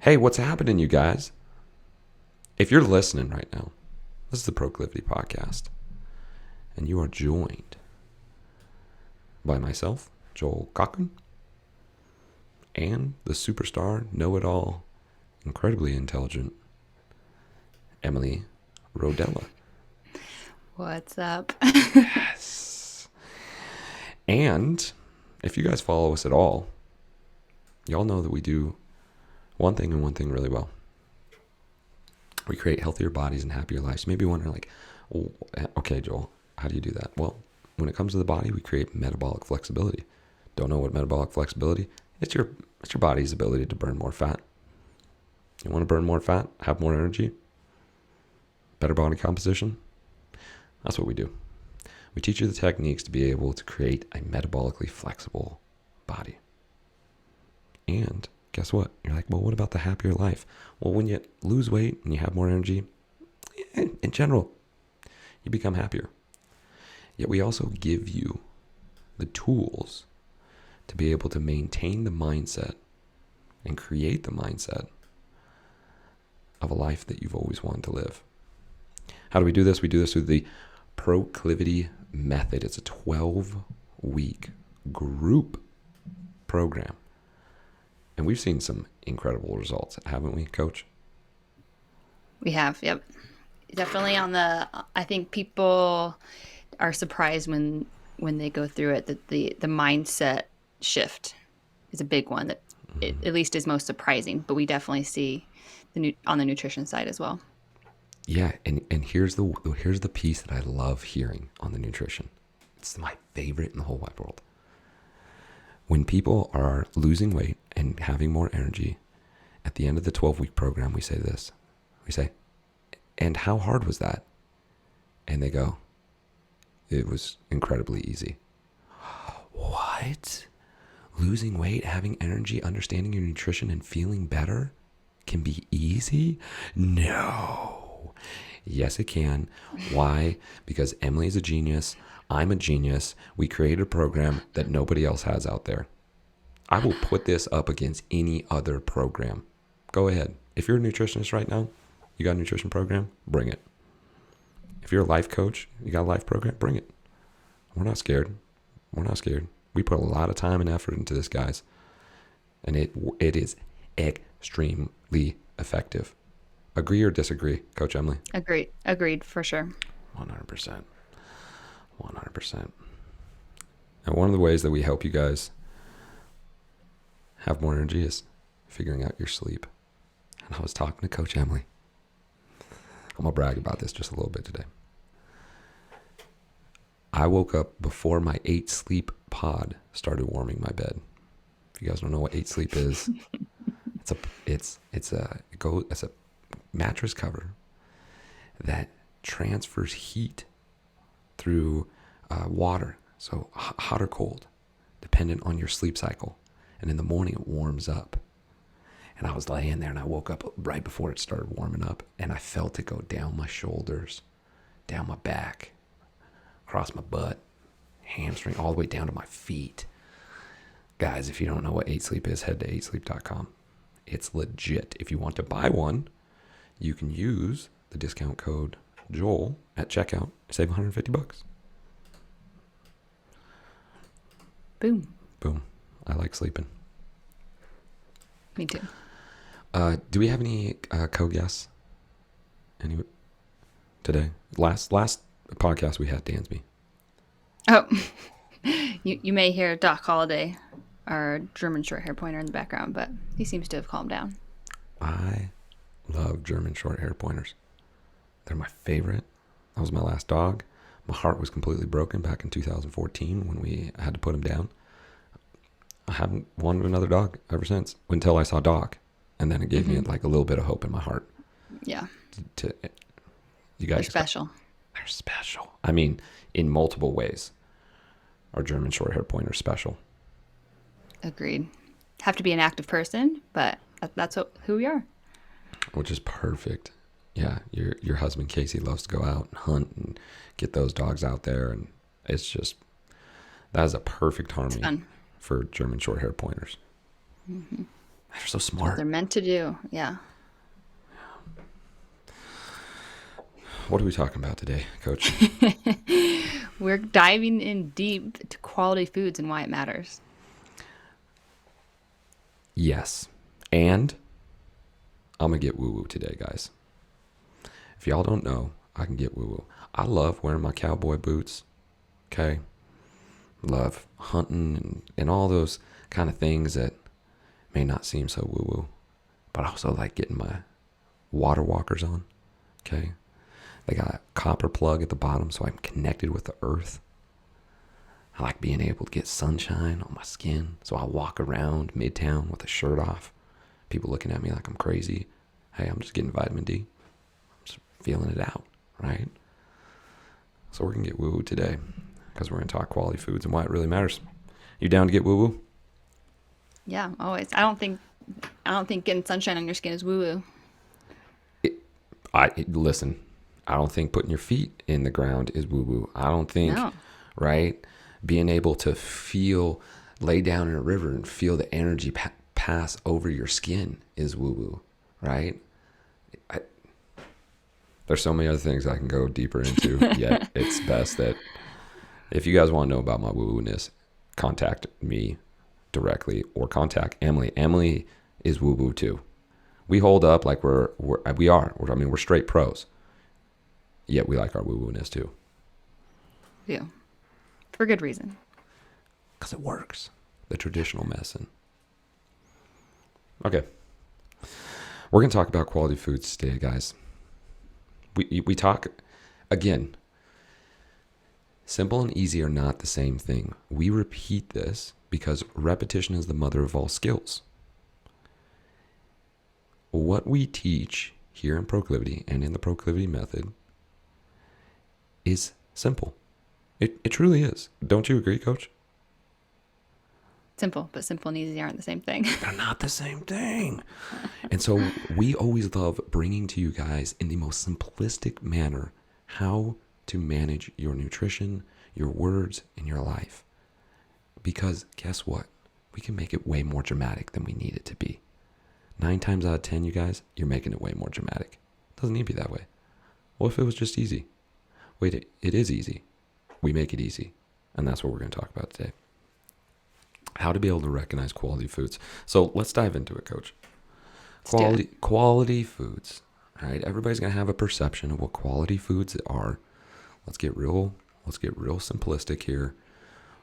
Hey, what's happening, you guys? If you're listening right now, this is the Proclivity Podcast, and you are joined by myself, Joel Cochran, and the superstar, know-it-all, incredibly intelligent, Emily Rodella. What's up? Yes. And if you guys follow us at all, y'all know that we do one thing and one thing really well. We create healthier bodies and happier lives. You may be wondering, like, oh, okay, Joel, how do you do that? Well, when it comes to the body, we create metabolic flexibility. Don't know what metabolic flexibility? It's your body's ability to burn more fat. You want to burn more fat, have more energy, better body composition? That's what we do. We teach you the techniques to be able to create a metabolically flexible body. And guess what? You're like, well, what about the happier life? Well, when you lose weight and you have more energy, in general, you become happier. Yet we also give you the tools to be able to maintain the mindset and create the mindset of a life that you've always wanted to live. How do we do this? We do this through the Proclivity Method. It's a 12-week group program. And we've seen some incredible results, haven't we, Coach? We have, yep. Definitely I think people are surprised when they go through it that the mindset shift is a big one that at least is most surprising, but we definitely see on the nutrition side as well. Yeah, and here's the piece that I love hearing on the nutrition. It's my favorite in the whole wide world. When people are losing weight and having more energy, at the end of the 12-week program, we say this. We say, and how hard was that? And they go, it was incredibly easy. What? Losing weight, having energy, understanding your nutrition, and feeling better can be easy? No. Yes, it can. Why? Because Emily is a genius. I'm a genius. We created a program that nobody else has out there. I will put this up against any other program. Go ahead. If you're a nutritionist right now, you got a nutrition program, bring it. If you're a life coach, you got a life program, bring it. We're not scared. We're not scared. We put a lot of time and effort into this, guys. And it is extremely effective. Agree or disagree, Coach Emily? Agreed, for sure. 100%. 100%. And one of the ways that we help you guys have more energy is figuring out your sleep. And I was talking to Coach Emily. I'm going to brag about this just a little bit today. I woke up before my 8 sleep pod started warming my bed. If you guys don't know what 8 sleep is, it's a mattress cover that transfers heat through water, so hot or cold, dependent on your sleep cycle. And in the morning, it warms up. And I was laying there, and I woke up right before it started warming up, and I felt it go down my shoulders, down my back, across my butt, hamstring, all the way down to my feet. Guys, if you don't know what 8 Sleep is, head to 8sleep.com. It's legit. If you want to buy one, you can use the discount code Joel at checkout. Save $150. Boom. I like sleeping. Me too. Do we have any co-guests? Any today? Last podcast we had Dansby. Oh, you may hear Doc Holliday, our German short hair pointer, in the background, but he seems to have calmed down. I love German short hair pointers. They're my favorite. That was my last dog. My heart was completely broken back in 2014 when we had to put him down. I haven't wanted another dog ever since until I saw Doc. And then it gave me like a little bit of hope in my heart. Yeah. You guys. They're special. They're special. I mean, in multiple ways. Our German short hair pointer is special. Agreed. Have to be an active person, but that's who we are. Which is perfect. Yeah, your husband Casey loves to go out and hunt and get those dogs out there, and it's just that is a perfect harmony for German short hair pointers. Mm-hmm. They're so It's what smart. they're meant to do. Yeah. What are we talking about today, Coach? We're diving in deep to quality foods and why it matters. Yes. And I'm going to get woo woo today, guys. If y'all don't know, I can get woo woo. I love wearing my cowboy boots. Okay. Love hunting and all those kind of things that may not seem so woo woo. But I also like getting my water walkers on. Okay. They got a copper plug at the bottom so I'm connected with the earth. I like being able to get sunshine on my skin. So I walk around Midtown with a shirt off. People looking at me like I'm crazy. Hey, I'm just getting vitamin D. I'm just feeling it out, right? So we're going to get woo-woo today because we're going to talk quality foods and why it really matters. You down to get woo-woo? Yeah, always. I don't think getting sunshine on your skin is woo woo. Listen, I don't think putting your feet in the ground is woo-woo. I don't think, No. right, being able to lay down in a river and feel the energy pass over your skin is woo-woo, right? There's so many other things I can go deeper into, yet it's best that if you guys want to know about my woo-woo-ness, contact me directly or contact Emily. Emily is woo-woo too. We hold up like we are. I mean, we're straight pros, yet we like our woo-woo-ness too. Yeah. For good reason. Because it works. The traditional medicine. Okay. We're going to talk about quality foods today, guys. We talk, again, simple and easy are not the same thing. We repeat this because repetition is the mother of all skills. What we teach here in Proclivity and in the Proclivity method is simple. It truly is. Don't you agree, Coach? Simple, but simple and easy aren't the same thing. They're not the same thing. And so we always love bringing to you guys in the most simplistic manner how to manage your nutrition, your words, and your life. Because guess what? We can make it way more dramatic than we need it to be. 9 times out of 10, you guys, you're making it way more dramatic. It doesn't need to be that way. What if it was just easy? Wait, it is easy. We make it easy. And that's what we're going to talk about today. How to be able to recognize quality foods. So let's dive into it, Coach. Quality foods. All right, everybody's gonna have a perception of what quality foods are. Let's get real simplistic here.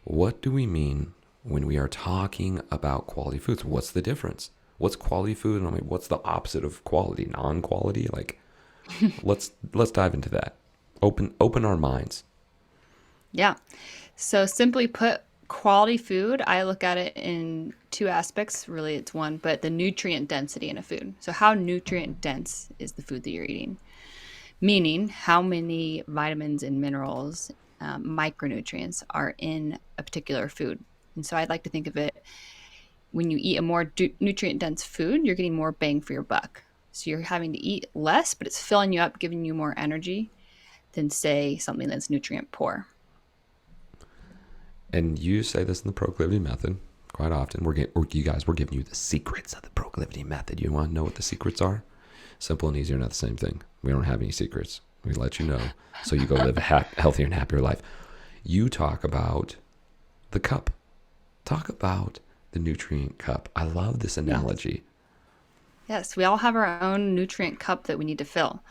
What do we mean when we are talking about quality foods? What's the difference? What's quality food? And I mean, what's the opposite of quality? Non-quality? Like, let's dive into that. Open our minds. Yeah. So simply put, quality food, I look at it in two aspects. Really, it's one, but the nutrient density in a food. So how nutrient dense is the food that you're eating? Meaning how many vitamins and minerals, micronutrients are in a particular food. And so I'd like to think of it, when you eat a more nutrient dense food, you're getting more bang for your buck. So you're having to eat less, but it's filling you up, giving you more energy than, say, something that's nutrient poor. And you say this in the Proclivity method quite often. We're giving you the secrets of the Proclivity method. You want to know what the secrets are? Simple and easy are not the same thing. We don't have any secrets. We let you know so you go live a healthier and happier life. You talk about the cup. Talk about the nutrient cup. I love this analogy. Yes, we all have our own nutrient cup that we need to fill.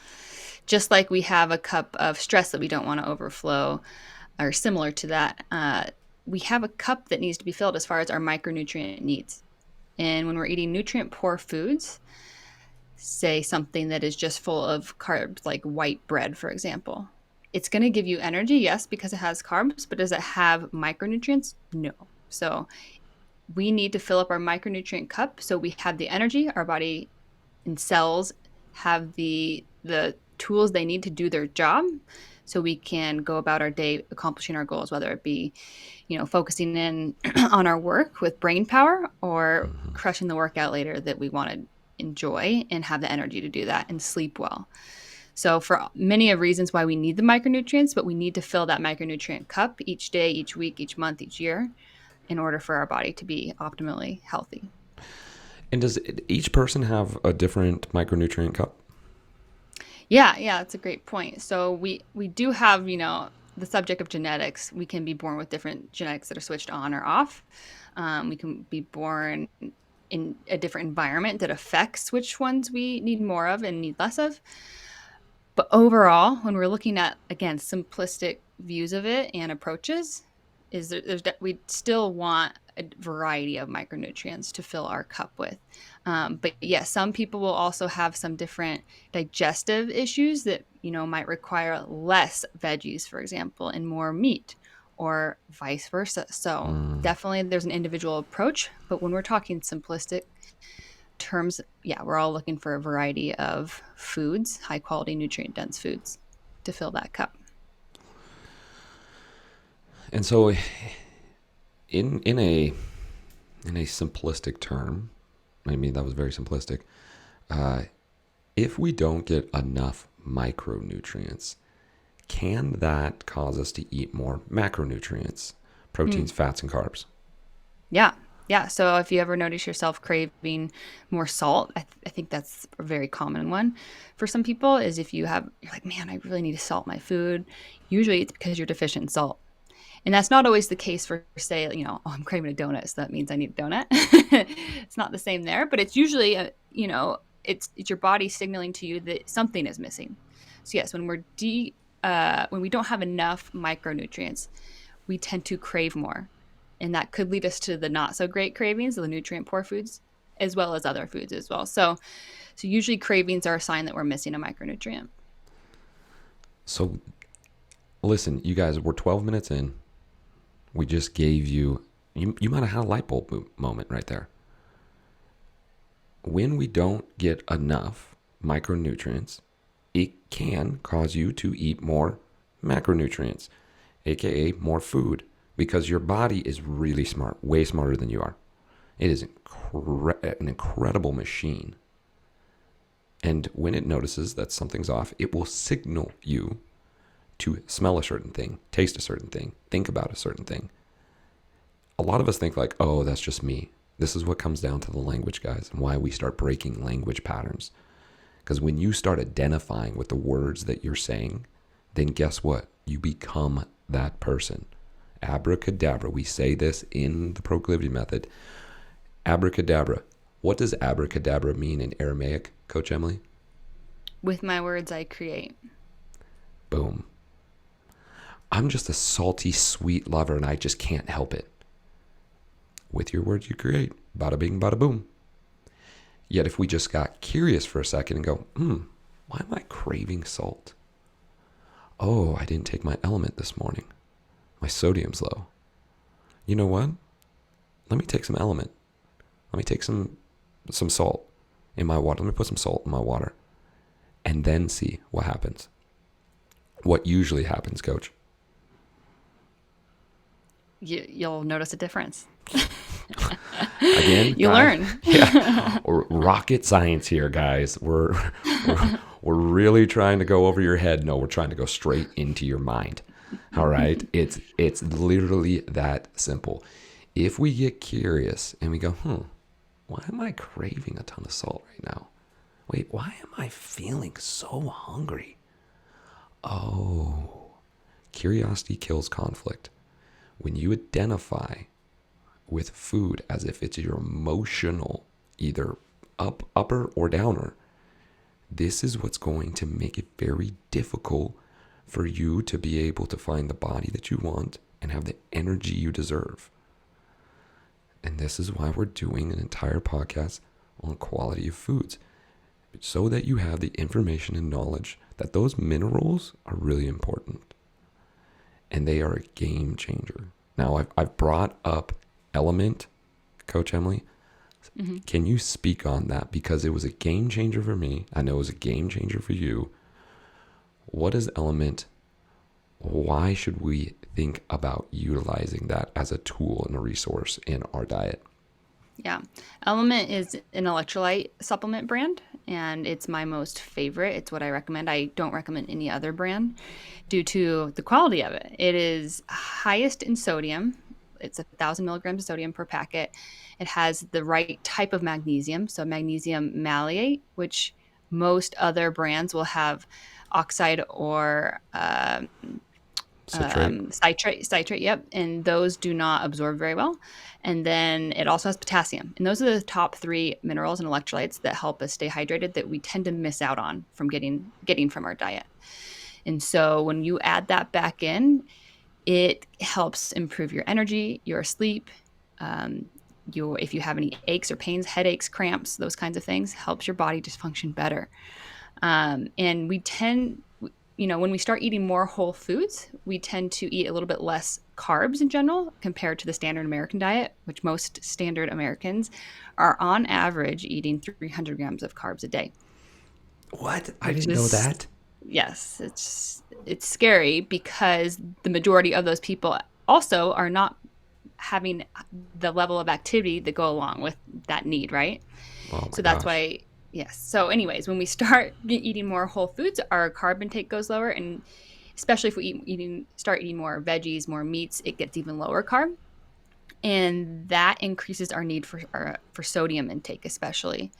Just like we have a cup of stress that we don't want to overflow, or similar to that, we have a cup that needs to be filled as far as our micronutrient needs. And when we're eating nutrient poor foods, say something that is just full of carbs, like white bread, for example, it's going to give you energy, yes, because it has carbs, but does it have micronutrients? No. So we need to fill up our micronutrient cup so we have the energy, our body and cells have the tools they need to do their job, so we can go about our day accomplishing our goals, whether it be, focusing in on our work with brain power, or crushing the workout later that we want to enjoy and have the energy to do that and sleep well. So for many of reasons why we need the micronutrients, but we need to fill that micronutrient cup each day, each week, each month, each year, in order for our body to be optimally healthy. And does each person have a different micronutrient cup? Yeah, that's a great point. So we do have, the subject of genetics. We can be born with different genetics that are switched on or off. We can be born in a different environment that affects which ones we need more of and need less of. But overall, when we're looking at, again, simplistic views of it and approaches, we still want a variety of micronutrients to fill our cup with. But yes, some people will also have some different digestive issues that, might require less veggies, for example, and more meat, or vice versa. So definitely there's an individual approach. But when we're talking simplistic terms, yeah, we're all looking for a variety of foods, high quality, nutrient dense foods to fill that cup. And so, in a simplistic term, I mean that was very simplistic. If we don't get enough micronutrients, can that cause us to eat more macronutrients, proteins, fats, and carbs? Yeah. Yeah. So if you ever notice yourself craving more salt, I think that's a very common one for some people, is if you're like, man, I really need to salt my food. Usually it's because you're deficient in salt. And that's not always the case for, say, oh, I'm craving a donut, so that means I need a donut. It's not the same there, but it's usually, it's your body signaling to you that something is missing. So yes, when we don't have enough micronutrients, we tend to crave more, and that could lead us to the not so great cravings, the nutrient poor foods, as well as other foods as well. So usually cravings are a sign that we're missing a micronutrient. So, listen, you guys, we're 12 minutes in. We just gave you might have had a light bulb moment right there. When we don't get enough micronutrients, it can cause you to eat more macronutrients, aka more food, because your body is really smart, way smarter than you are. It is an incredible machine. And when it notices that something's off, it will signal you to smell a certain thing, taste a certain thing, think about a certain thing. A lot of us think like, oh, that's just me. This is what comes down to the language, guys, and why we start breaking language patterns. Because when you start identifying with the words that you're saying, then guess what? You become that person. Abracadabra. We say this in the proclivity method. Abracadabra. What does abracadabra mean in Aramaic, Coach Emily? With my words, I create. Boom. I'm just a salty, sweet lover, and I just can't help it. With your words, you create. Bada bing, bada boom. Yet if we just got curious for a second and go, why am I craving salt? Oh, I didn't take my element this morning. My sodium's low. You know what? Let me take some element. Let me take some salt in my water. Let me put some salt in my water and then see what happens. What usually happens, Coach? You'll notice a difference. Again, you learn. Yeah, rocket science here, guys. We're really trying to go over your head. No, we're trying to go straight into your mind. All right, it's literally that simple. If we get curious and we go, why am I craving a ton of salt right now? Wait, why am I feeling so hungry? Oh, curiosity kills conflict. When you identify with food as if it's your emotional, either upper or downer, this is what's going to make it very difficult for you to be able to find the body that you want and have the energy you deserve. And this is why we're doing an entire podcast on quality of foods, so that you have the information and knowledge that those minerals are really important. And they are a game changer. Now, I've brought up element, Coach Emily. Mm-hmm. Can you speak on that? Because it was a game changer for me. I know it was a game changer for you. What is element? Why should we think about utilizing that as a tool and a resource in our diet? Yeah. Element is an electrolyte supplement brand, and it's my most favorite. It's what I recommend. I don't recommend any other brand due to the quality of it. It is highest in sodium, it's 1,000 milligrams of sodium per packet. It has the right type of magnesium, so magnesium malate, which most other brands will have oxide or Citrate. citrate, yep, and those do not absorb very well. And then it also has potassium, and those are the top three minerals and electrolytes that help us stay hydrated that we tend to miss out on from getting from our diet. And so when you add that back in, it helps improve your energy, your sleep, um, if you have any aches or pains, headaches, cramps, those kinds of things, helps your body just function better. And we tend, when we start eating more whole foods, we tend to eat a little bit less carbs in general compared to the standard American diet, which most standard Americans are on average eating 300 grams of carbs a day. What? I Which didn't know is, that. yes, it's scary because the majority of those people also are not having the level of activity that go along with that need, right? Oh my So that's gosh. why, yes. So, anyways, when we start eating more whole foods, our carb intake goes lower, and especially if we start eating more veggies, more meats, it gets even lower carb, and that increases our need for sodium intake, especially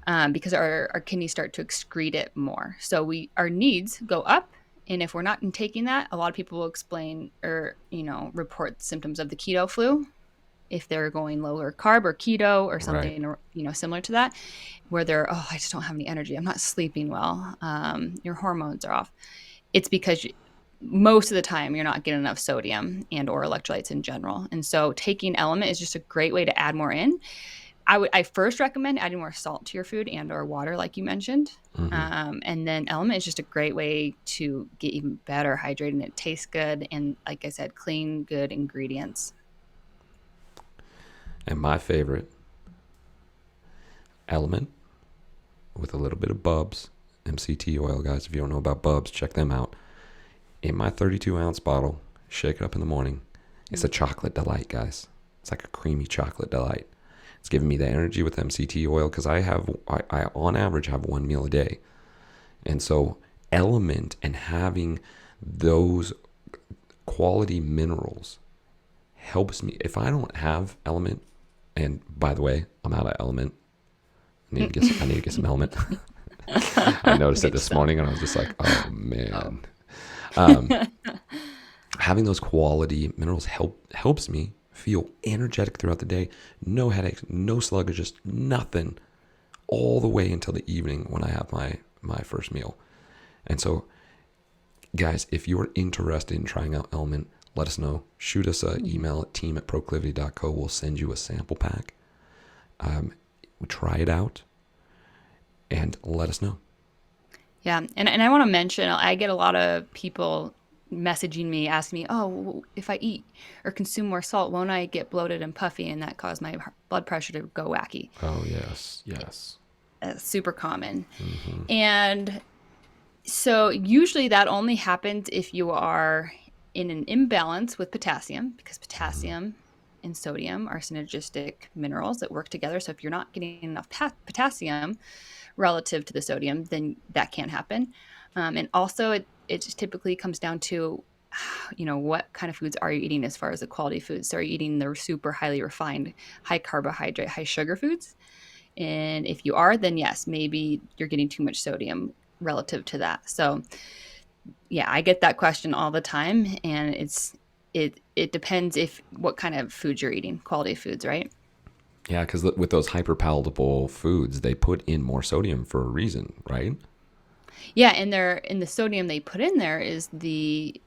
Mm, because our kidneys start to excrete it more. So our needs go up. And if we're not taking that, a lot of people will explain or, report symptoms of the keto flu if they're going lower carb or keto or right. something, or, similar to that, where they're, oh, I just don't have any energy. I'm not sleeping well. Your hormones are off. It's because most of the time you're not getting enough sodium and or electrolytes in general. And so taking element is just a great way to add more in. I first recommend adding more salt to your food and or water, like you mentioned. Hmm. And then element is just a great way to get even better hydrated, and it tastes good. And like I said, clean, good ingredients. And my favorite element with a little bit of Bubs, MCT oil, guys. If you don't know about Bubs, check them out. In my 32-ounce bottle, shake it up in the morning. It's a chocolate delight, guys. It's like a creamy chocolate delight. It's giving me the energy with MCT oil because I on average have one meal a day. And so element and having those quality minerals helps me. If I don't have element, and by the way, I'm out of element. I need to get some element. I noticed it Get this some. morning and I was just like, oh Oh. man. Um, Having those quality minerals helps me feel energetic throughout the day. No headaches, no sluggishness, nothing, all the way until the evening when I have my first meal. And so, guys, if you're interested in trying out Element, let us know. Shoot us an email at team@proclivity.co. We'll send you a sample pack. Try it out and let us know. Yeah. And I want to mention, I get a lot of people messaging me, asking me, oh, if I eat or consume more salt, won't I get bloated and puffy? And that cause my blood pressure to go wacky. Oh, yes, yes. Super common. Mm-hmm. And so usually that only happens if you are in an imbalance with potassium, because Mm-hmm. potassium and sodium are synergistic minerals that work together. So if you're not getting enough potassium relative to the sodium, then that can't happen. And also, it just typically comes down to, what kind of foods are you eating as far as the quality foods? So are you eating the super highly refined, high carbohydrate, high sugar foods? And if you are, then yes, maybe you're getting too much sodium relative to that. So yeah, I get that question all the time, and it depends if what kind of foods you're eating, quality foods, right? Yeah, because with those hyperpalatable foods, they put in more sodium for a reason, right? Yeah, and the sodium they put in there is the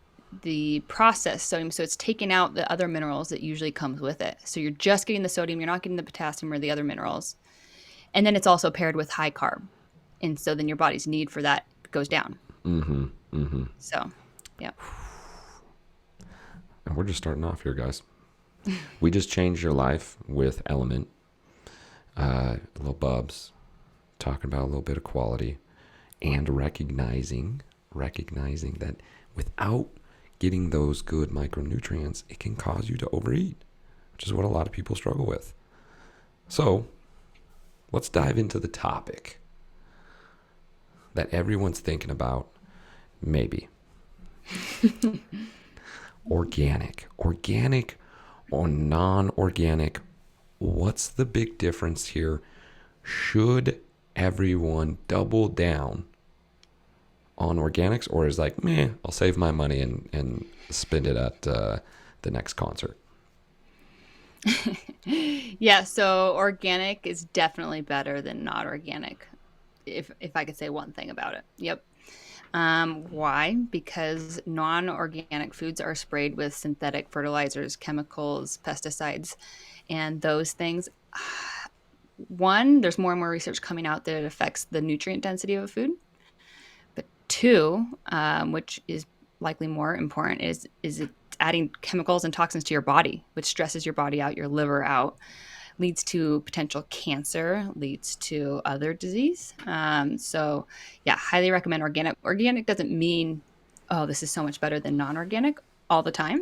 processed sodium, so it's taking out the other minerals that usually comes with it. So you're just getting the sodium, you're not getting the potassium or the other minerals. And then it's also paired with high carb. And so then your body's need for that goes down. Mm-hmm. Mm-hmm. So, yeah. And we're just starting off here, guys. We just changed your life with Element, little Bubs, talking about a little bit of quality, and recognizing that without getting those good micronutrients, it can cause you to overeat, which is what a lot of people struggle with. So let's dive into the topic that everyone's thinking about, maybe. Organic or non-organic, what's the big difference here? Should everyone double down on organics, or is like, meh, I'll save my money and spend it at the next concert? Yeah, so organic is definitely better than not organic. If I could say one thing about it. Yep. Why? Because non-organic foods are sprayed with synthetic fertilizers, chemicals, pesticides, and those things. One, there's more and more research coming out that it affects the nutrient density of a food. But two, which is likely more important, is it adding chemicals and toxins to your body, which stresses your body out, your liver out, leads to potential cancer, leads to other disease. So, yeah, highly recommend organic. Organic doesn't mean, oh, this is so much better than non organic all the time.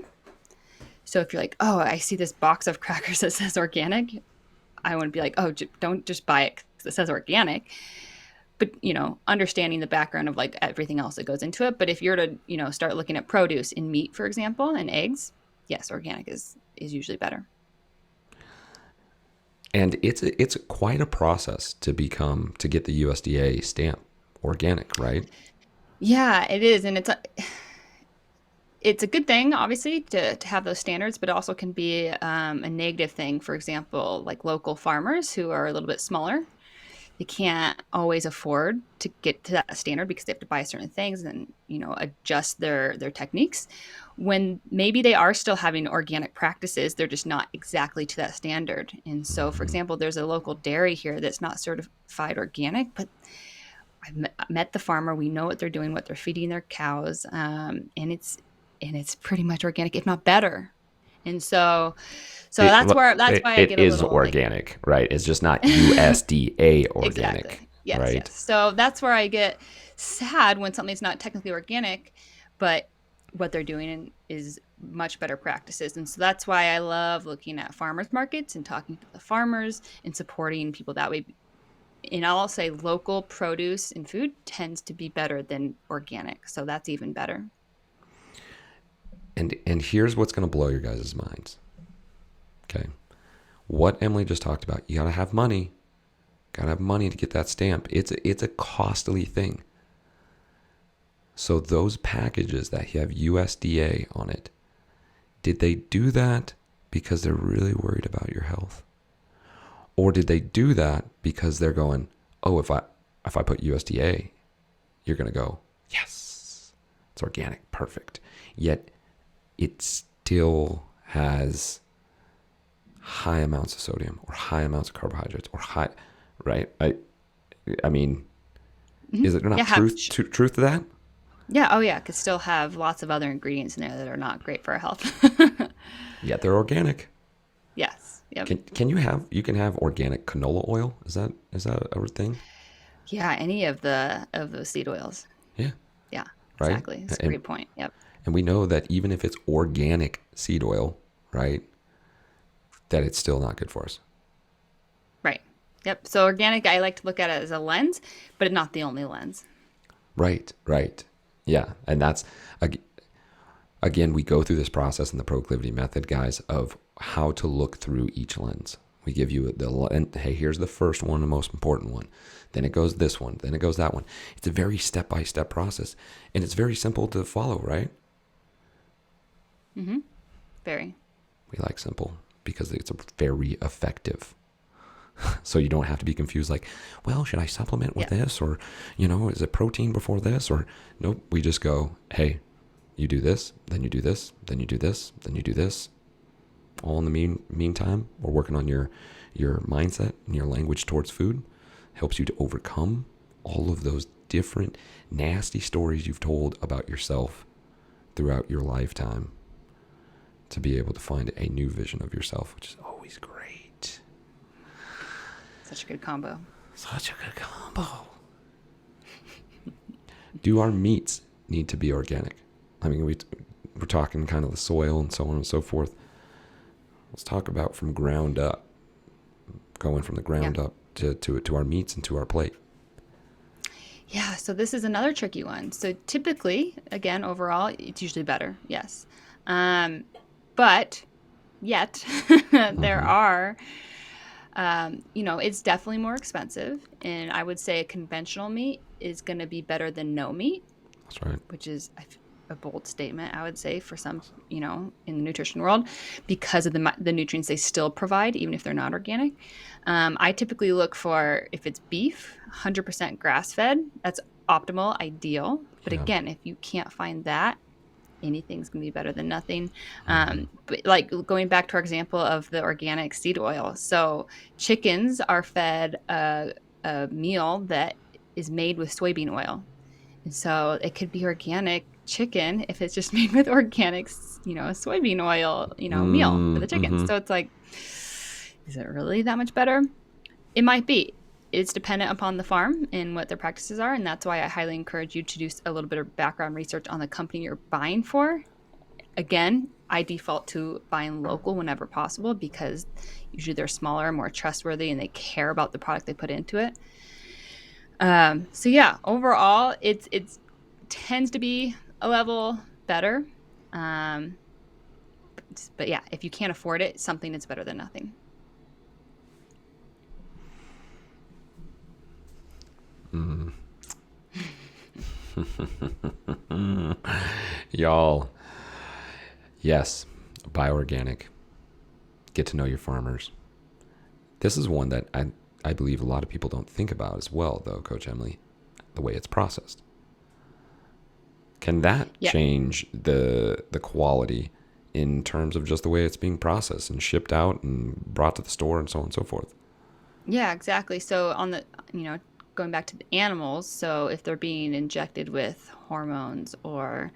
So, if you're like, oh, I see this box of crackers that says organic, I wouldn't be like, oh, don't just buy it because it says organic. But, understanding the background of like everything else that goes into it. But if you're to, start looking at produce in meat, for example, and eggs, yes, organic is usually better. And it's quite a process to get the USDA stamp organic, right? Yeah, it is. And it's a good thing, obviously, to have those standards, but it also can be a negative thing. For example, like local farmers who are a little bit smaller, they can't always afford to get to that standard because they have to buy certain things and adjust their techniques. When maybe they are still having organic practices, they're just not exactly to that standard. And so, for Mm-hmm. example, there's a local dairy here that's not certified organic, but met the farmer. We know what they're doing, what they're feeding their cows, and it's pretty much organic, if not better. And so that's why I It get a is little like organic, right? It's just not USDA organic, exactly. Yes, right? yes. So that's where I get sad when something's not technically organic, but what they're doing is much better practices. And so that's why I love looking at farmers markets and talking to the farmers and supporting people that way. And I'll say local produce and food tends to be better than organic. So that's even better. And here's what's going to blow your guys' minds. Okay. What Emily just talked about, you got to have money. Got to have money to get that stamp. It's a costly thing. So those packages that have USDA on it, did they do that because they're really worried about your health? Or did they do that because they're going, "Oh, if I put USDA, you're going to go, yes. It's organic, perfect." Yet it still has high amounts of sodium or high amounts of carbohydrates or high, right? I mean, Mm-hmm. is there not Yeah, truth to that? yeah, oh yeah, could still have lots of other ingredients in there that are not great for our health. Yet they're organic. Yes. Yep. You can have organic canola oil? Is that a thing? Yeah, any of those seed oils. Yeah, Yeah, right. exactly. That's a And great point. Yep. and we know that even if it's organic seed oil, right, that it's still not good for us. Right. Yep. So organic, I like to look at it as a lens, but not the only lens. Right, right. Yeah, and that's again, we go through this process in the proclivity method, guys, of how to look through each lens. We give you hey, here's the first one, the most important one. Then it goes this one. Then it goes that one. It's a very step-by-step process. And it's very simple to follow, right? Mm-hmm. Very. We like simple because it's very effective. So you don't have to be confused like, well, should I supplement with Yeah. this? Or, is it protein before this? Or, nope, we just go, hey, you do this, then you do this, then you do this, then you do this. All in the meantime, we're working on your mindset and your language towards food. Helps you to overcome all of those different nasty stories you've told about yourself throughout your lifetime to be able to find a new vision of yourself, which is always great. Such a good combo. Such a good combo. Do our meats need to be organic? I mean, we're talking kind of the soil and so on and so forth. Let's talk about from ground up, going from the ground Yeah. up to our meats and to our plate. Yeah. So this is another tricky one. So typically, again, overall, it's usually better. Yes. But yet. There Mm-hmm. are, it's definitely more expensive. And I would say a conventional meat is going to be better than no meat, That's right. which is a bold statement, I would say, for some, in the nutrition world, because of the nutrients they still provide, even if they're not organic. I typically look for, if it's beef, 100% grass fed. That's optimal, ideal. But Yeah. again, if you can't find that, anything's going to be better than nothing. Mm-hmm. But like going back to our example of the organic seed oil. So chickens are fed a meal that is made with soybean oil. And so it could be organic chicken if it's just made with organic, soybean oil, meal for the chickens. Mm-hmm. So it's like, is it really that much better? It might be. It's dependent upon the farm and what their practices are. And that's why I highly encourage you to do a little bit of background research on the company you're buying for. Again, I default to buying local whenever possible because usually they're smaller, more trustworthy, and they care about the product they put into it. So yeah, overall, it's tends to be a level better. Um, but yeah, if you can't afford it, something is better than nothing. Mm. Y'all, yes, buy organic. Get to know your farmers. This is one that I believe a lot of people don't think about as well, though, Coach Emily, the way it's processed. Can that Yeah, change the quality in terms of just the way it's being processed and shipped out and brought to the store and so on and so forth? yeah, exactly. So on the, going back to the animals, so if they're being injected with hormones or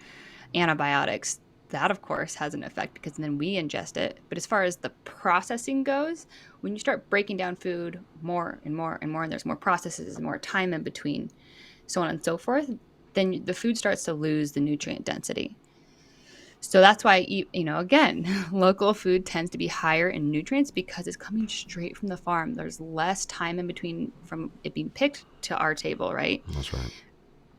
antibiotics, that of course has an effect because then we ingest it. But as far as the processing goes, when you start breaking down food more and more and more, and there's more processes and more time in between, so on and so forth, then the food starts to lose the nutrient density. So that's why, again, local food tends to be higher in nutrients because it's coming straight from the farm. There's less time in between from it being picked to our table, right? That's right.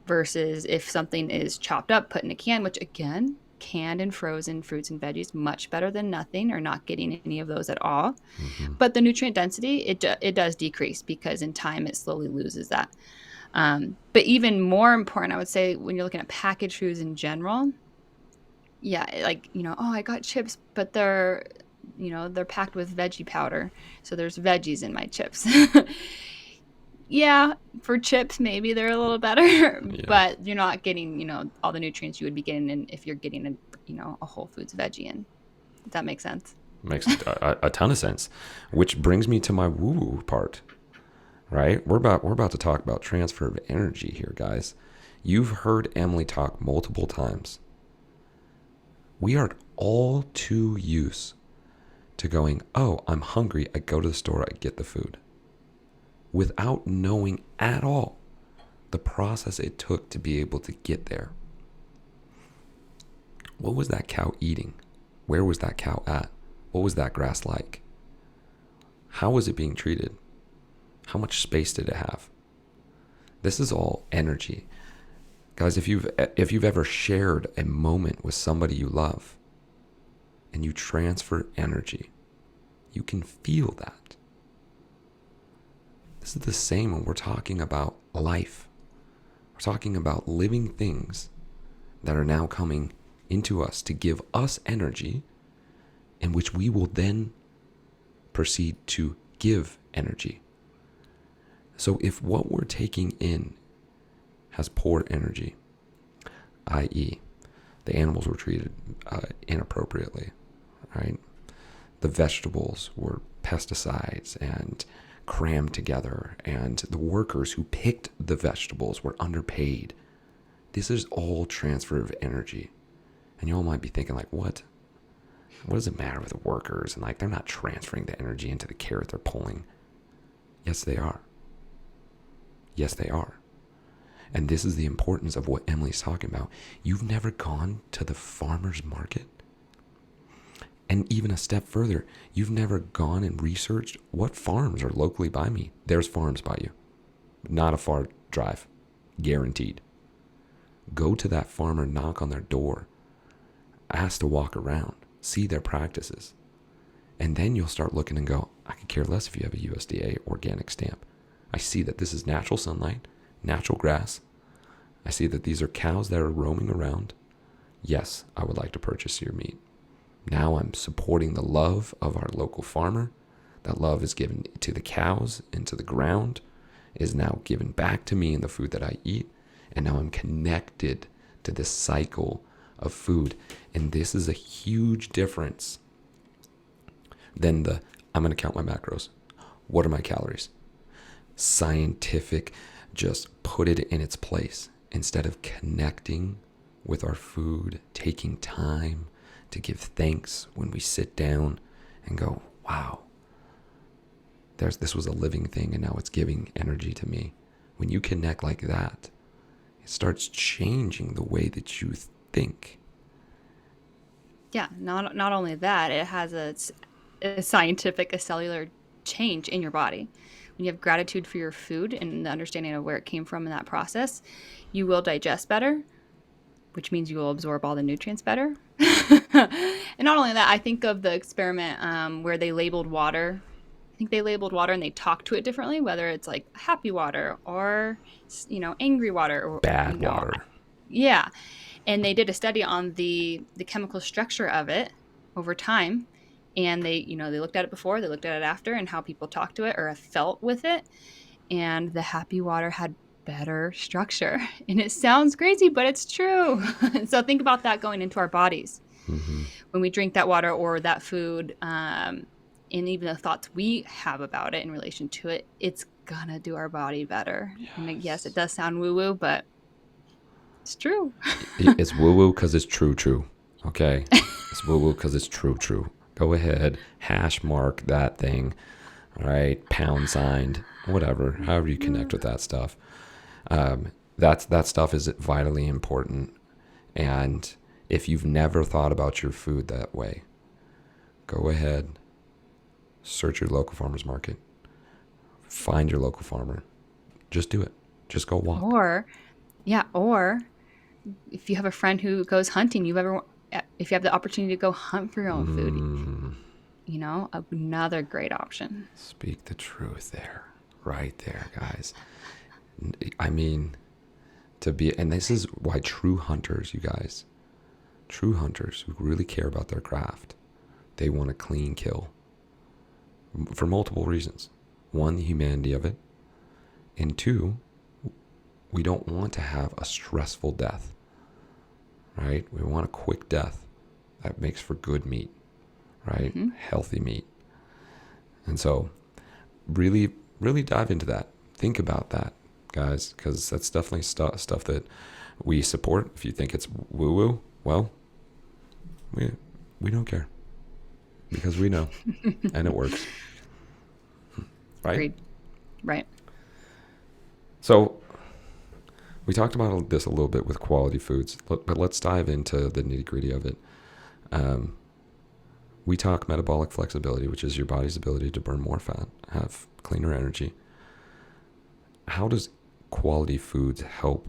Versus if something is chopped up, put in a can, which again, canned and frozen fruits and veggies, much better than nothing or not getting any of those at all. Mm-hmm. But the nutrient density, it does decrease because in time it slowly loses that. But even more important, I would say, when you're looking at packaged foods in general, yeah, like, oh, I got chips, but they're packed with veggie powder. So there's veggies in my chips. Yeah, for chips, maybe they're a little better, Yeah, but you're not getting, all the nutrients you would be getting in if you're getting a whole foods veggie in. Does that make sense? makes a ton of sense. Which brings me to my woo woo part. Right? We're about to talk about transfer of energy here, guys. You've heard Emily talk multiple times. We are all too used to going, oh, I'm hungry. I go to the store, I get the food, without knowing at all the process it took to be able to get there. What was that cow eating? Where was that cow at? What was that grass like? How was it being treated? How much space did it have? This is all energy. Guys, if you've ever shared a moment with somebody you love and you transfer energy, you can feel that. This is the same when we're talking about life. We're talking about living things that are now coming into us to give us energy, in which we will then proceed to give energy. So if what we're taking in has poor energy, i.e., the animals were treated inappropriately, right? The vegetables were pesticides and crammed together, and the workers who picked the vegetables were underpaid. This is all transfer of energy. And you all might be thinking, like, what? What does it matter with the workers? And like, they're not transferring the energy into the carrot they're pulling. Yes, they are. Yes, they are. And this is the importance of what Emily's talking about. You've never gone to the farmer's market? And even a step further, you've never gone and researched what farms are locally by me. There's farms by you. Not a far drive. Guaranteed. Go to that farmer, knock on their door, ask to walk around, see their practices. And then you'll start looking and go, I could care less if you have a USDA organic stamp. I see that this is natural sunlight, natural grass. I see that these are cows that are roaming around. Yes, I would like to purchase your meat. Now I'm supporting the love of our local farmer. That love is given to the cows and to the ground, is now given back to me in the food that I eat. And now I'm connected to this cycle of food. And this is a huge difference than I'm going to count my macros. What are my calories? Scientific, just put it in its place instead of connecting with our food, taking time to give thanks when we sit down and go, wow, this was a living thing and now it's giving energy to me. When you connect like that, it starts changing the way that you think. Yeah, not only that, it has a scientific, a cellular change in your body. When you have gratitude for your food and the understanding of where it came from in that process, you will digest better, which means you will absorb all the nutrients better. And not only that, I think of the experiment where they labeled water. I think they labeled water and they talked to it differently, whether it's like happy water or, angry water or, Bad water. Yeah. And they did a study on the chemical structure of it over time. And they looked at it before, they looked at it after, and how people talked to it or felt with it. And the happy water had better structure. And it sounds crazy, but it's true. So think about that going into our bodies. Mm-hmm. When we drink that water or that food, and even the thoughts we have about it in relation to it, it's gonna do our body better. Yes. And yes, it does sound woo-woo, but it's true. It's woo-woo because it's true. Okay? It's woo-woo because it's true. Go ahead, hash mark that thing, all right? Pound signed, whatever, however you connect with that stuff. That stuff is vitally important. And if you've never thought about your food that way, go ahead, search your local farmer's market, find your local farmer. Just do it. Just go walk. Or if you have a friend who goes hunting, if you have the opportunity to go hunt for your own food, another great option. Speak the truth there, right there, guys. I mean, and this is why true hunters, you guys, true hunters who really care about their craft, they want a clean kill for multiple reasons. One, the humanity of it. And two, we don't want to have a stressful death, right? We want a quick death that makes for good meat, right? Mm-hmm. Healthy meat. And so really, really dive into that. Think about that, guys, because that's definitely stuff that we support. If you think it's woo-woo, well, we don't care because we know and it works. Right? Agreed. Right. So we talked about this a little bit with quality foods, but let's dive into the nitty-gritty of it. We talk metabolic flexibility, which is your body's ability to burn more fat, have cleaner energy. How does quality foods help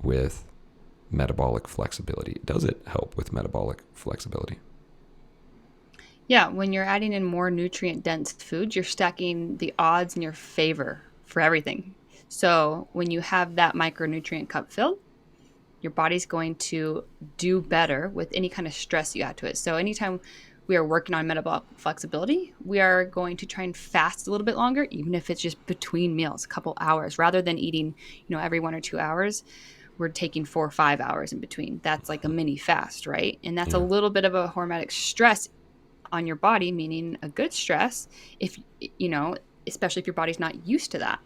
with metabolic flexibility? Does it help with metabolic flexibility? Yeah, when you're adding in more nutrient-dense foods, you're stacking the odds in your favor for everything. So when you have that micronutrient cup filled, your body's going to do better with any kind of stress you add to it. So anytime we are working on metabolic flexibility, we are going to try and fast a little bit longer, even if it's just between meals, a couple hours, rather than eating, every 1 or 2 hours. We're taking 4 or 5 hours in between. That's like a mini fast, right? And that's a little bit of a hormetic stress on your body, meaning a good stress, if especially if your body's not used to that.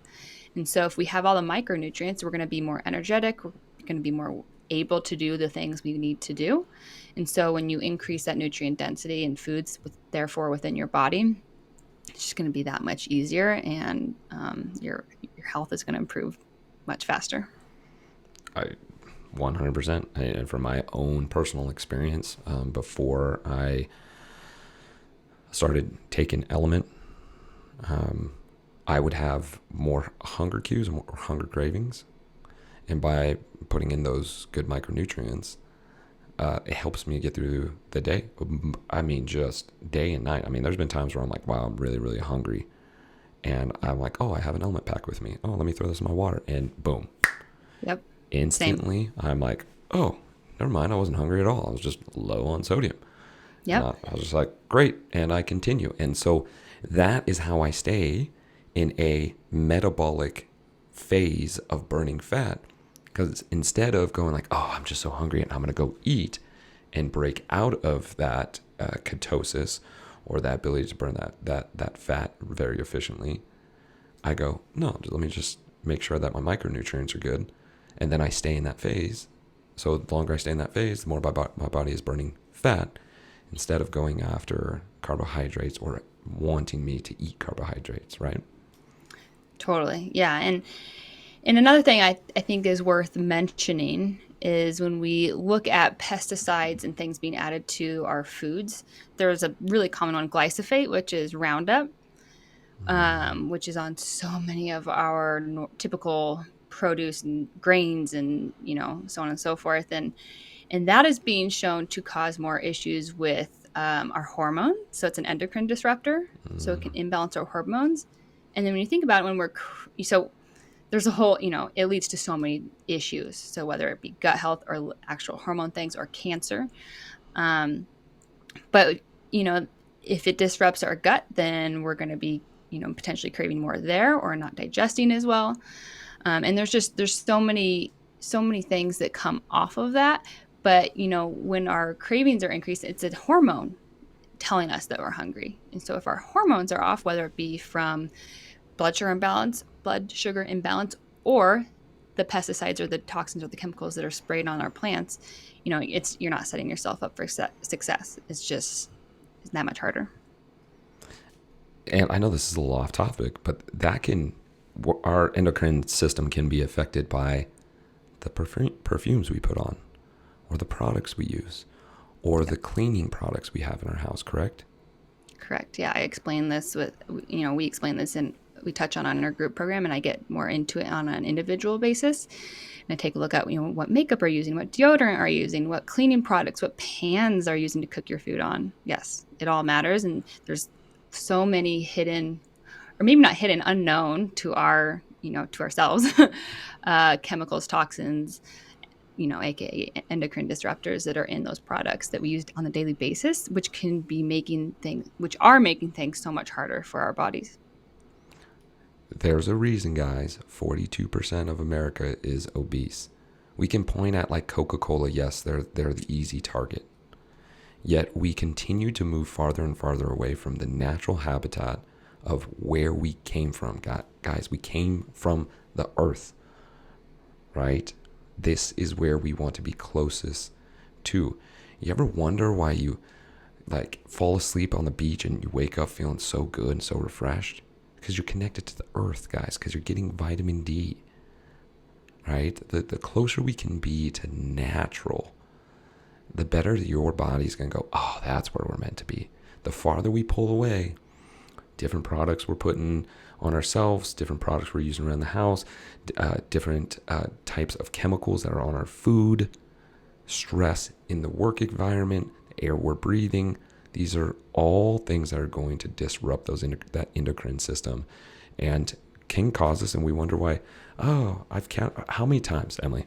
And so if we have all the micronutrients, we're going to be more energetic, we're going to be more able to do the things we need to do. And so when you increase that nutrient density in foods, therefore within your body, it's just going to be that much easier, and your health is going to improve much faster. 100%. And from my own personal experience, before I started taking Element, I would have more hunger cues, more hunger cravings. And by putting in those good micronutrients, it helps me get through the day. I mean, just day and night. I mean, there's been times where I'm like, wow, I'm really, really hungry. And Yep. I'm like, oh, I have an element pack with me. Oh, let me throw this in my water. And boom, Yep. Same. instantly, I'm like, oh, never mind. I wasn't hungry at all. I was just low on sodium. And Yep. I was just like, great. And I continue. And so that is how I stay in a metabolic phase of burning fat. Because instead of going like, oh, I'm just so hungry and I'm going to go eat and break out of that ketosis or that ability to burn that fat very efficiently, I go, no, let me just make sure that my micronutrients are good. And then I stay in that phase. So the longer I stay in that phase, the more my body is burning fat instead of going after carbohydrates or wanting me to eat carbohydrates, right? Totally. Yeah. And another thing I think is worth mentioning is when we look at pesticides and things being added to our foods, there's a really common one, glyphosate, which is Roundup, which is on so many of our typical produce and grains and so on and so forth. And that is being shown to cause more issues with our hormones. So it's an endocrine disruptor, so it can imbalance our hormones. And then when you think about it, so there's a whole, it leads to so many issues. So whether it be gut health or actual hormone things or cancer. Um, but, if it disrupts our gut, then we're going to be, potentially craving more there or not digesting as well. And there's so many things that come off of that. But, when our cravings are increased, it's a hormone telling us that we're hungry. And so if our hormones are off, whether it be from blood sugar imbalance, or the pesticides or the toxins or the chemicals that are sprayed on our plants, you're not setting yourself up for success. It's that much harder. And I know this is a little off topic, but our endocrine system can be affected by the perfumes we put on, or the products we use, or the cleaning products we have in our house, correct? Correct. Yeah, I explain this we explain this and we touch on in our group program, and I get more into it on an individual basis. And I take a look at, what makeup are you using, what deodorant are you using, what cleaning products, what pans are you using to cook your food on. Yes, it all matters. And there's so many hidden, or maybe not hidden, unknown to to ourselves, chemicals, toxins, aka endocrine disruptors that are in those products that we use on a daily basis, which are making things so much harder for our bodies. There's a reason, guys. 42% of America is obese. We can point at like Coca-Cola, yes, they're the easy target. Yet we continue to move farther and farther away from the natural habitat of where we came from. Guys, we came from the earth, right? This is where we want to be closest to. You ever wonder why you like fall asleep on the beach and you wake up feeling so good and so refreshed? Because you're connected to the earth, guys, because you're getting vitamin D, right? The closer we can be to natural, the better your body's going to go, oh, that's where we're meant to be. The farther we pull away, different products we're putting on ourselves, different products we're using around the house, different types of chemicals that are on our food, stress in the work environment, the air we're breathing. These are all things that are going to disrupt that endocrine system and can cause us. And we wonder why, oh, how many times, Emily?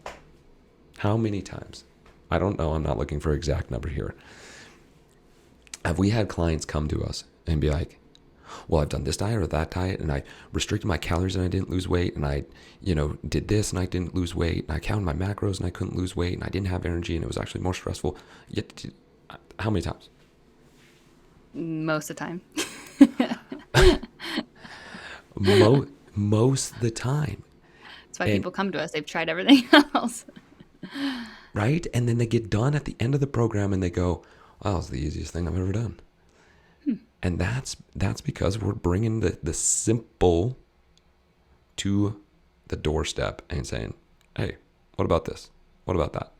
How many times? I don't know. I'm not looking for an exact number here. Have we had clients come to us and be like, well, I've done this diet or that diet, and I restricted my calories and I didn't lose weight, and I, did this and I didn't lose weight, and I counted my macros and I couldn't lose weight, and I didn't have energy, and it was actually more stressful. Yet, how many times? Most of the time. Most the time. That's why And people come to us. They've tried everything else. right, and then they get done at the end of the program and they go, wow, it's the easiest thing I've ever done. And that's because we're bringing the simple to the doorstep and saying, hey, what about this? What about that?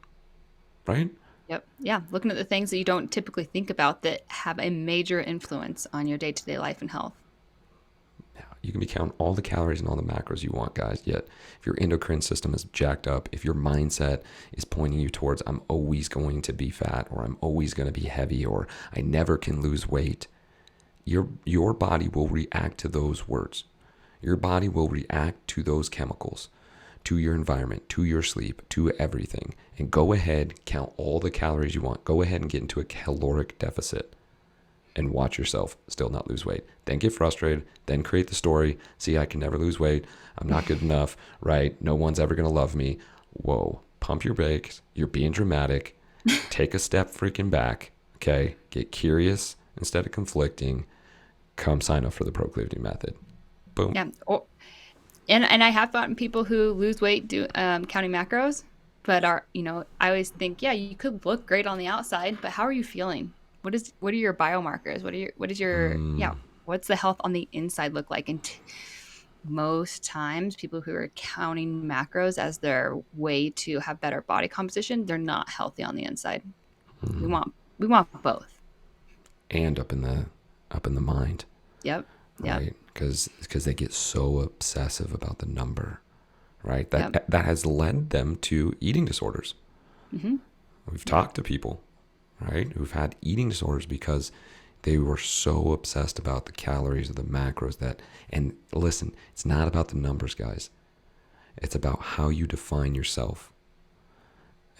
Right? Yep. Yeah. Looking at the things that you don't typically think about that have a major influence on your day-to-day life and health. You can be counting all the calories and all the macros you want, guys. Yet, if your endocrine system is jacked up, if your mindset is pointing you towards, I'm always going to be fat, or I'm always going to be heavy, or I never can lose weight, your body will react to those words. Your body will react to those chemicals, to your environment, to your sleep, to everything. And go ahead, count all the calories you want. Go ahead and get into a caloric deficit and watch yourself still not lose weight. Then get frustrated, then create the story. See, I can never lose weight. I'm not good enough, right? No one's ever going to love me. Whoa, pump your brakes. You're being dramatic. Take a step freaking back, okay? Get curious instead of conflicting. Come sign up for the proclivity method. Boom. Yeah. And I have gotten people who lose weight counting macros, but I always think, yeah, you could look great on the outside, but how are you feeling? What are your biomarkers? What's the health on the inside look like? And most times people who are counting macros as their way to have better body composition, they're not healthy on the inside. We want both. And up in the mind, Yep. Yep. right? Because they get so obsessive about the number, right? That Yep. that has led them to eating disorders. Mm-hmm. We've talked to people, right, who've had eating disorders because they were so obsessed about the calories or the macros and listen, it's not about the numbers, guys. It's about how you define yourself.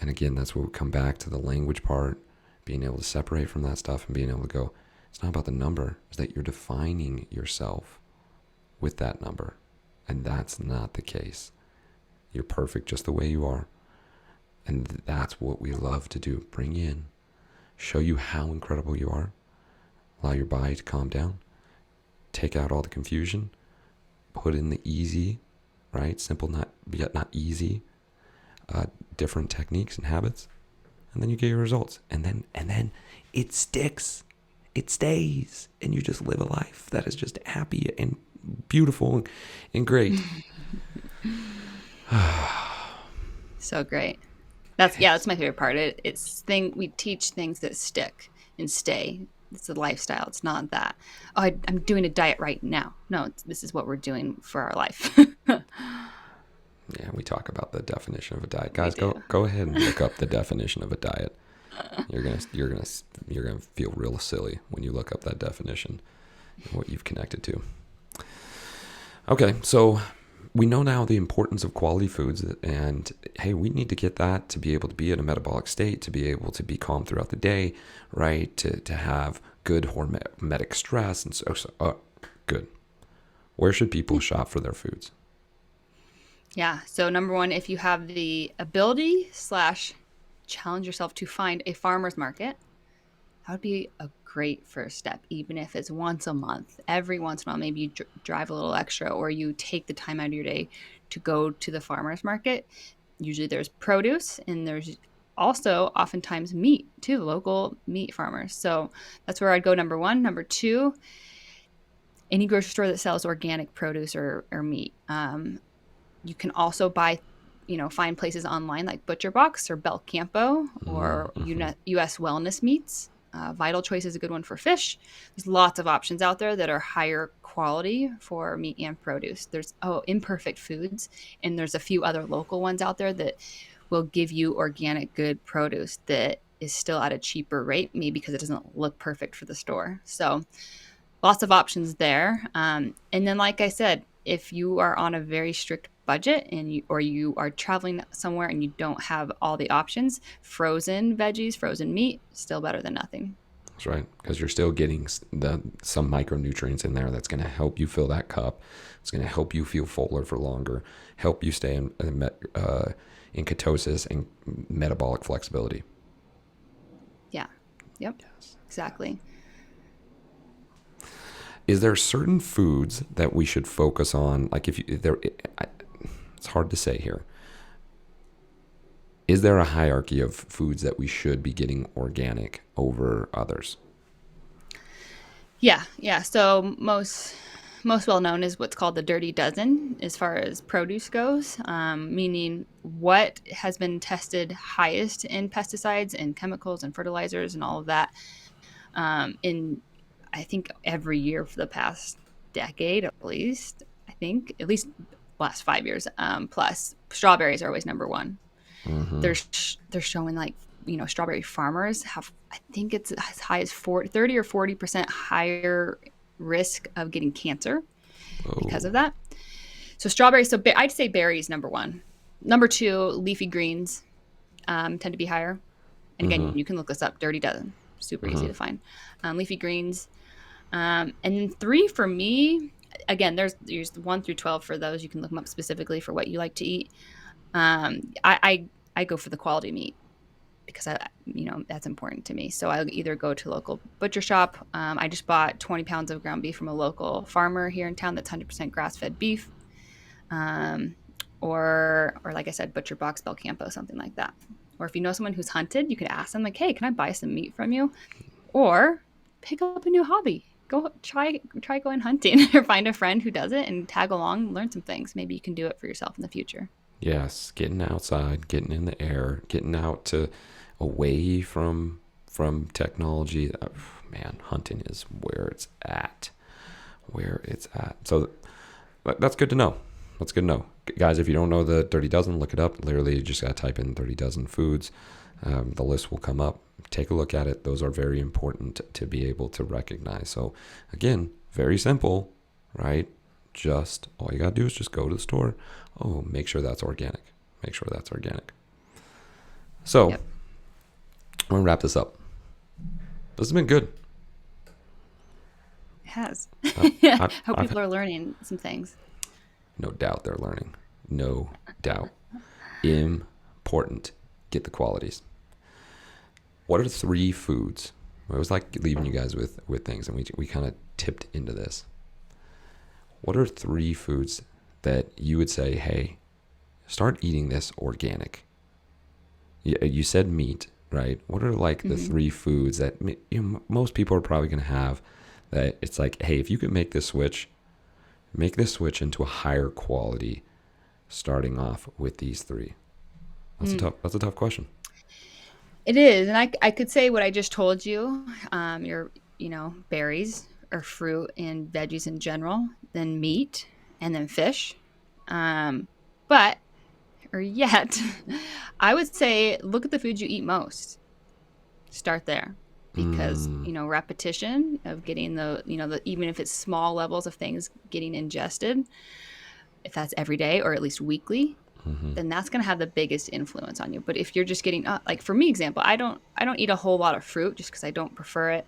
And again, that's where we come back to the language part, being able to separate from that stuff and being able to go, it's not about the number, it's that you're defining yourself with that number. And that's not the case. You're perfect just the way you are. And that's what we love to do. Bring you in, show you how incredible you are, allow your body to calm down, take out all the confusion, put in the easy, right? Simple, yet not easy, different techniques and habits, and then you get your results. And then it sticks, it stays, and you just live a life that is just happy and beautiful and great. So great. That's my favorite part. We teach things that stick and stay. It's a lifestyle. It's not that, I'm doing a diet right now. No, this is what we're doing for our life. Yeah, we talk about the definition of a diet. We Guys, do. go ahead and look up the definition of a diet. You're gonna feel real silly when you look up that definition and what you've connected to. Okay, so we know now the importance of quality foods, and hey, we need to get that to be able to be in a metabolic state, to be able to be calm throughout the day, right? To have good hormetic stress, and good. Where should people shop for their foods? Yeah. So number one, if you have the ability / challenge yourself to find a farmer's market, that would be a great first step, even if it's once a month. Every once in a while, maybe you drive a little extra, or you take the time out of your day to go to the farmer's market. Usually there's produce, and there's also oftentimes meat too, local meat farmers. So that's where I'd go, number one. Number two, any grocery store that sells organic produce or meat. You can also find places online like Butcher Box or Bel Campo or US Wellness Meats. Vital Choice is a good one for fish. There's lots of options out there that are higher quality for meat and produce. There's Imperfect Foods, and there's a few other local ones out there that will give you organic good produce that is still at a cheaper rate, maybe because it doesn't look perfect for the store. So lots of options there. And then, like I said, if you are on a very strict budget or you are traveling somewhere and you don't have all the options, frozen veggies, frozen meat, still better than nothing. That's right, because you're still getting some micronutrients in there that's going to help you fill that cup. It's going to help you feel fuller for longer, help you stay in ketosis and metabolic flexibility. Yeah. Yep. Yes. Exactly. Is there certain foods that we should focus on? Like it's hard to say here. Is there a hierarchy of foods that we should be getting organic over others? Yeah. Yeah. So most well known is what's called the dirty dozen as far as produce goes, meaning what has been tested highest in pesticides and chemicals and fertilizers and all of that in I think every year for the past decade at least. I think at least last 5 years. Plus, strawberries are always number one. Mm-hmm. They're showing like strawberry farmers have, I think it's as high as 30 or 40% higher risk of getting cancer because of Oh. that. So strawberries. So I'd say berries number one. Number two, leafy greens tend to be higher. And Mm-hmm. again, you can look this up. Dirty Dozen, super easy Mm-hmm. to find. Leafy greens, and then three for me. Again, there's 1 through 12 for those. You can look them up specifically for what you like to eat. I go for the quality meat because that's important to me. So I'll either go to a local butcher shop. I just bought 20 pounds of ground beef from a local farmer here in town that's 100% grass fed beef. Um, or like I said, butcher box, Belcampo, something like that. Or if you know someone who's hunted, you can ask them like, "Hey, can I buy some meat from you?" Or pick up a new hobby. Go try going hunting or find a friend who does it and tag along, learn some things. Maybe you can do it for yourself in the future. Yes, getting outside, getting in the air, getting out to away from technology. Man, hunting is where it's at. Where it's at. So that's good to know. That's good to know. Guys, if you don't know the Dirty Dozen, look it up. Literally, you just got to type in 30 Dozen Foods. The list will come up. Take a look at it. Those are very important to be able to recognize. So, again, very simple, right? Just all you got to do is just go to the store. Oh, make sure that's organic. Make sure that's organic. So, Yep. I'm going to wrap this up. This has been good. It has. I've, Hope I've, people are learning some things. no doubt they're learning. No doubt. Important. Get the qualities. What are 3 foods? I was like leaving you guys with things, and we kind of tipped into this. What are 3 foods that you would say, hey, start eating this organic? You said meat, right? What are like the 3 foods that most people are probably going to have that it's like, hey, if you could make this switch into a higher quality, starting off with these 3? That's a tough question. It is, and I could say what I just told you. Your berries or fruit and veggies in general, then meat, and then fish. But or yet, I would say look at the foods you eat most. Start there, because repetition of getting the even if it's small levels of things getting ingested, if that's every day or at least weekly, then that's going to have the biggest influence on you. But if you're just getting like for me example, I don't eat a whole lot of fruit just because I don't prefer it.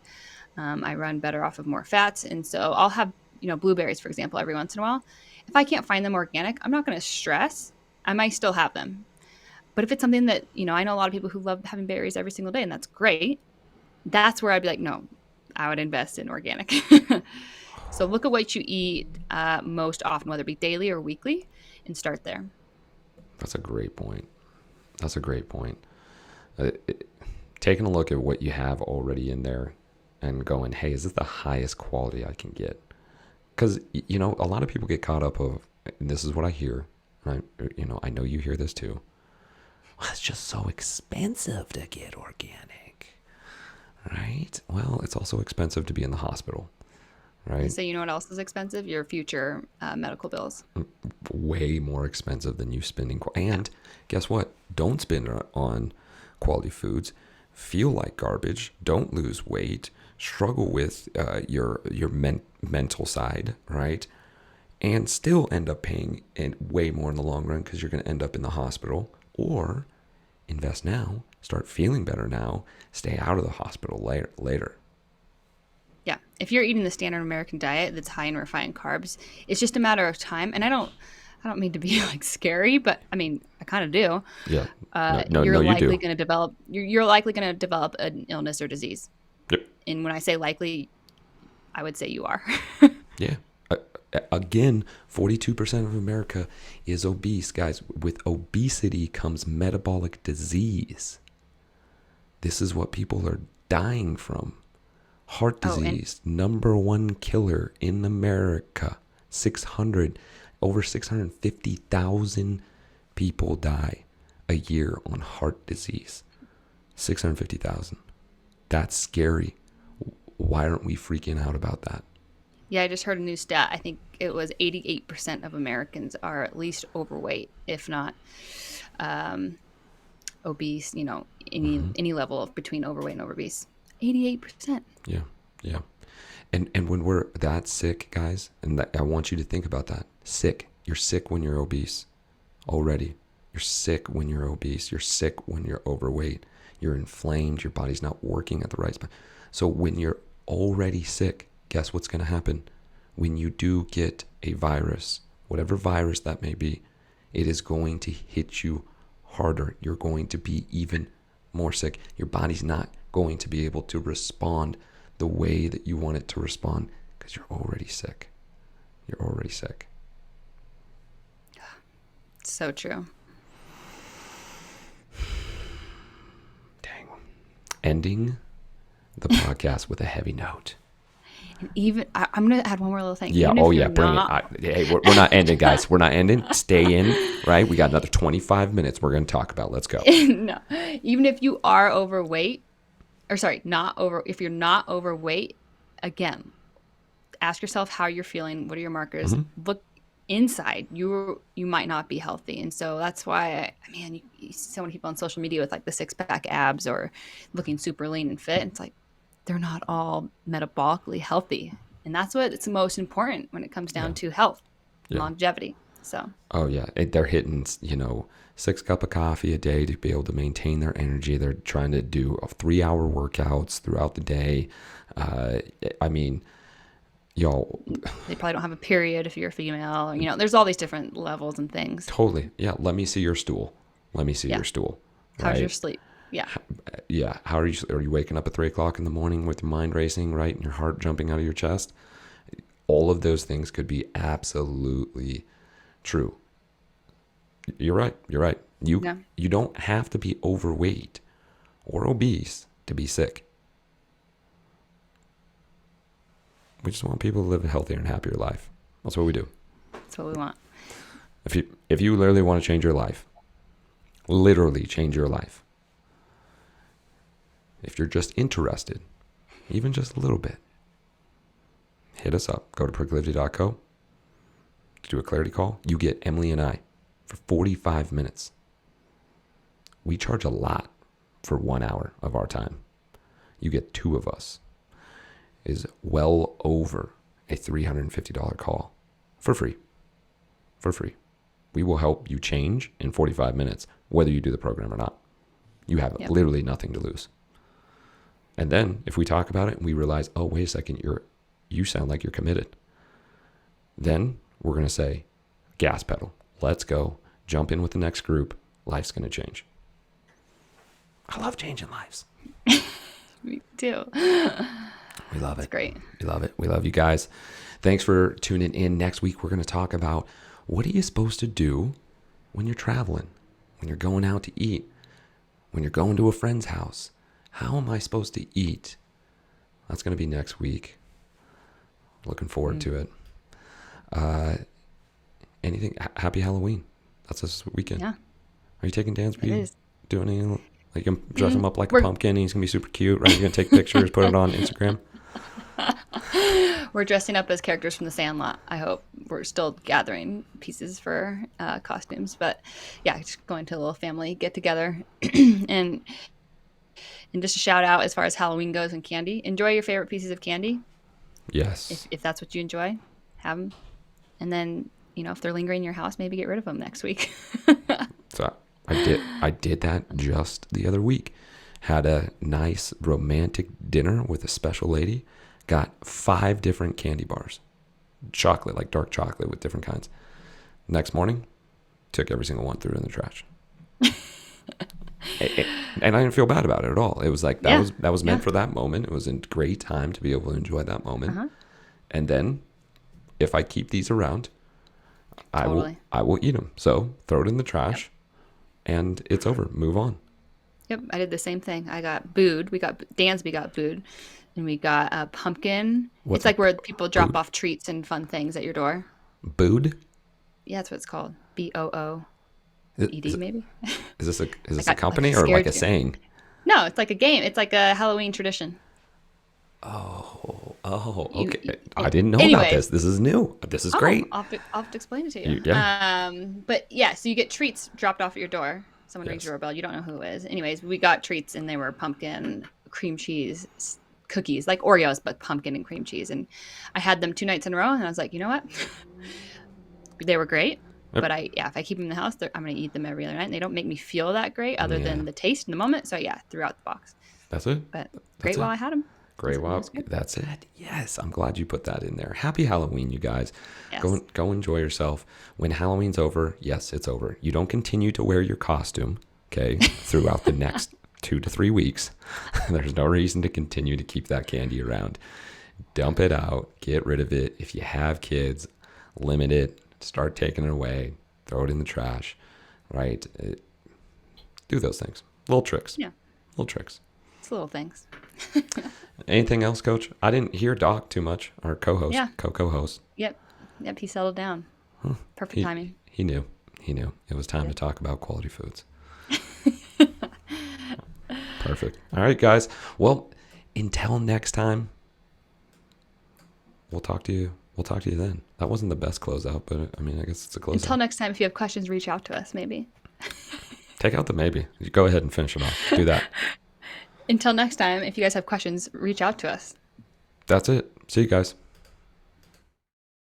I run better off of more fats, and so I'll have blueberries, for example, every once in a while. If I can't find them organic, I'm not going to stress. I might still have them. But if it's something that I know a lot of people who love having berries every single day, and that's great, that's where I'd be like, no, I would invest in organic. So look at what you eat most often, whether it be daily or weekly, and start there. That's a great point. That's a great point. Taking a look at what you have already in there and going, hey, is this the highest quality I can get? Because, a lot of people get caught up of, and this is what I hear, and I know you hear this too. Well, it's just so expensive to get organic, right? Well, it's also expensive to be in the hospital, right? So you know what else is expensive? Your future medical bills. Way more expensive than you spending. And guess what? Don't spend on quality foods. Feel like garbage. Don't lose weight. Struggle with your mental side, right? And still end up paying way more in the long run because you're going to end up in the hospital. Or invest now, start feeling better now, stay out of the hospital later. Yeah. If you're eating the standard American diet that's high in refined carbs, it's just a matter of time. And I don't mean to be like scary, but I mean, I kind of do. Yeah. No, You're you likely do. going to develop, you're likely going to develop an illness or disease. Yep. And when I say likely, I would say you are. Yeah. Again, 42% of America is obese. Guys, with obesity comes metabolic disease. This is what people are dying from. Heart disease, number 1 killer in America. Over 650,000 people die a year on heart disease. 650,000. That's scary. Why aren't we freaking out about that? Yeah, I just heard a new stat. I think it was 88% of Americans are at least overweight, if not um, obese. Any level of between overweight and obese. 88%. Yeah, yeah. And when we're that sick, guys, and I want you to think about that. Sick. You're sick when you're obese already. You're sick when you're obese. You're sick when you're overweight. You're inflamed. Your body's not working at the right spot. So when you're already sick, guess what's going to happen? When you do get a virus, whatever virus that may be, it is going to hit you harder. You're going to be even more sick. Your body's not going to be able to respond the way that you want it to respond because you're already sick. You're already sick. So true. Dang. Ending the podcast with a heavy note. And even I'm going to add one more little thing. Yeah. Even Oh, if yeah. you're Bring not, it. Hey, we're not ending, guys. We're not ending. Stay in, right? We got another 25 minutes we're going to talk about. Let's go. No, even if you are overweight, or sorry, if you're not overweight, again, ask yourself how you're feeling. What are your markers? Look inside. You might not be healthy, and so that's why, man, you see so many people on social media with like the 6-pack abs or looking super lean and fit. And it's like they're not all metabolically healthy, and that's what it's most important when it comes down to health and longevity. So. Oh, yeah. They're hitting, 6 cups of coffee a day to be able to maintain their energy. They're trying to do 3-hour workouts throughout the day. I mean, y'all. They probably don't have a period if you're a female. Or, there's all these different levels and things. Totally. Yeah. Let me see your stool. Let me see your stool. How's your sleep? Yeah. Yeah. How are you waking up at 3 o'clock in the morning with your mind racing, right? And your heart jumping out of your chest? All of those things could be absolutely true. You're right. You don't have to be overweight or obese to be sick. We just want people to live a healthier and happier life. That's what we do. That's what we want. If you literally want to change your life, literally change your life. If you're just interested, even just a little bit, hit us up. Go to proclivity.co. Do a clarity call. You get Emily and I for 45 minutes. We charge a lot for 1 hour of our time. You get 2 of us. Is well over a $350 call for free. For free. We will help you change in 45 minutes, whether you do the program or not. You have literally nothing to lose. And then if we talk about it and we realize, oh, wait a second, you sound like you're committed. Then we're going to say, gas pedal, let's go, jump in with the next group. Life's going to change. I love changing lives. Me too. We love it. It's great. We love it. We love you guys. Thanks for tuning in. Next week, we're going to talk about what are you supposed to do when you're traveling, when you're going out to eat, when you're going to a friend's house. How am I supposed to eat? That's going to be next week. Looking forward to it. Happy Halloween. That's this weekend. Yeah. Are you taking Dansby? It is. Doing anything? Like, you can dress him up like a pumpkin and he's going to be super cute, right? You're going to take pictures, put it on Instagram? We're dressing up as characters from The Sandlot, I hope. We're still gathering pieces for costumes. But, yeah, just going to a little family get-together. and just a shout-out as far as Halloween goes and candy. Enjoy your favorite pieces of candy. Yes. If that's what you enjoy, have them. And then, if they're lingering in your house, maybe get rid of them next week. So I did that just the other week. Had a nice romantic dinner with a special lady. Got 5 different candy bars. Chocolate, like dark chocolate with different kinds. Next morning, took every single one, threw it in the trash. And I didn't feel bad about it at all. It was like that was meant for that moment. It was a great time to be able to enjoy that moment. Uh-huh. And then, if I keep these around, I will eat them. So throw it in the trash, and it's over. Move on. Yep, I did the same thing. I got booed. Dansby got booed, and we got a pumpkin. It's like where people drop off treats and fun things at your door. Booed? Yeah, that's what it's called. BOOED, maybe. Is this a company or like a saying? No, it's like a game. It's like a Halloween tradition. Oh. Oh, You, okay. I didn't know about anyways, this. This is new. This is oh, great. I'll have to explain it to you. Yeah. But yeah, so you get treats dropped off at your door. Someone rings Yes. your doorbell. You don't know who it is. Anyways, we got treats and they were pumpkin cream cheese cookies, like Oreos, but pumpkin and cream cheese. And I had them 2 nights in a row, and I was like, you know what? They were great. Yep. But if I keep them in the house, I'm going to eat them every other night. And they don't make me feel that great other Yeah. than the taste in the moment. So yeah, threw out the box. That's it. But That's great while it. I had them. Great. It Wow. was good. That's it. Yes. I'm glad you put that in there. Happy Halloween, you guys. Yes. Go enjoy yourself. When Halloween's over, yes, it's over. You don't continue to wear your costume, okay, throughout the next 2 to 3 weeks. There's no reason to continue to keep that candy around. Dump it out. Get rid of it. If you have kids, limit it. Start taking it away. Throw it in the trash. Right? Do those things. Little tricks. Yeah. Little tricks. It's little things. Anything else, Coach? I didn't hear Doc too much, our co-host, Yeah. co-host. Yep. Yep. He settled down. Perfect timing. He knew. He knew. It was time to talk about quality foods. Perfect. All right, guys. Well, until next time, we'll talk to you. We'll talk to you then. That wasn't the best closeout, but I mean, I guess it's a closeout. Until next time, if you have questions, reach out to us, maybe. Take out the maybe. Go ahead and finish it off. Do that. Until next time, if you guys have questions, reach out to us. That's it. See you guys.